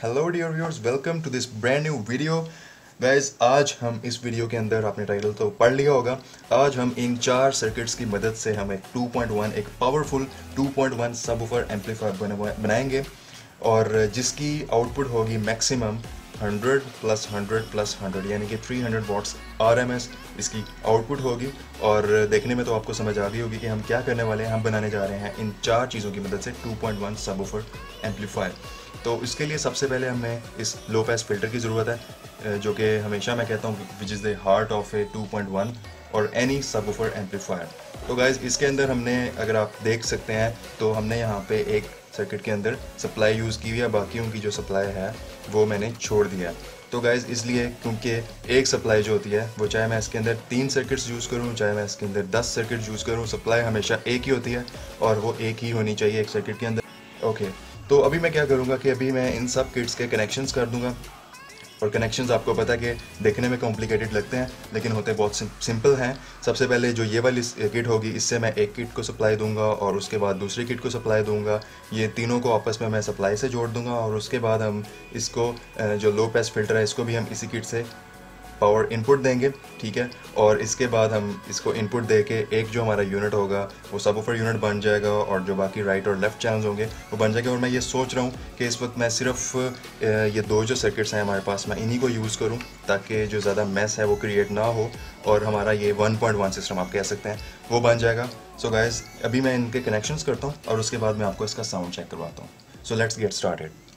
Hello dear viewers, welcome to this brand new video. Guys, आज हम इस video के अंदर, आपने टाइटल तो पढ़ लिया होगा, आज हम इन 4 सर्किट्स की मदद से हम एक 2.1 एक पावरफुल 2.1 सबवूफर एम्पलीफायर बनाएंगे और जिसकी आउटपुट होगी मैक्सिमम 100 प्लस 100 प्लस 100 यानी कि 300 वाट्स R.M.S इसकी आउटपुट होगी। और देखने में तो आपको समझ आ गई होगी कि हम क्या करने वाले हैं। हम बनाने जा रहे हैं इन 4 चीज़ों की मदद से 2.1 सबवूफर एम्पलीफायर। तो इसके लिए सबसे पहले हमें इस लो पास फिल्टर की ज़रूरत है, जो कि हमेशा मैं कहता हूँ which is the heart of a 2.1 और एनी सबवूफर एम्पलीफायर। तो गाइज, इसके अंदर हमने, अगर आप देख सकते हैं, तो हमने यहाँ पे एक सर्किट के अंदर सप्लाई यूज़ की हुई है, बाकियों की जो सप्लाई है वो मैंने छोड़ दिया है। तो गाइज, इसलिए क्योंकि एक सप्लाई जो होती है वो, चाहे मैं इसके अंदर 3 सर्किट्स यूज़ करूँ, चाहे मैं इसके अंदर 10 सर्किट यूज़ करूँ, सप्लाई हमेशा एक ही होती है और वो एक ही होनी चाहिए एक सर्किट के अंदर। ओके, तो अभी मैं क्या करूँगा कि अभी मैं इन सब किट्स के कनेक्शंस कर दूँगा। और कनेक्शंस आपको पता है कि देखने में कॉम्प्लिकेटेड लगते हैं लेकिन होते बहुत सिंपल हैं। सबसे पहले जो ये वाली किट होगी, इससे मैं एक किट को सप्लाई दूंगा और उसके बाद दूसरी किट को सप्लाई दूंगा। ये तीनों को आपस में मैं सप्लाई से जोड़ दूंगा और उसके बाद हम इसको, जो लो पास फिल्टर है, इसको भी हम इसी किट से पावर इनपुट देंगे, ठीक है। और इसके बाद हम इसको इनपुट दे के एक जो हमारा यूनिट होगा वो सबवूफर यूनिट बन जाएगा और जो बाकी राइट और लेफ़्ट चैनल्स होंगे वो बन जाएंगे। और मैं ये सोच रहा हूँ कि इस वक्त मैं सिर्फ ये 2 जो सर्किट्स हैं हमारे पास, मैं इन्हीं को यूज़ करूँ ताकि जो ज़्यादा मैस है वो क्रिएट ना हो और हमारा ये 1.1 सिस्टम आप कह सकते हैं वो बन जाएगा। सो गाइस, अभी मैं इनके कनेक्शंस करता हूँ और उसके बाद मैं आपको इसका साउंड चेक करवाता हूँ। So let's get started.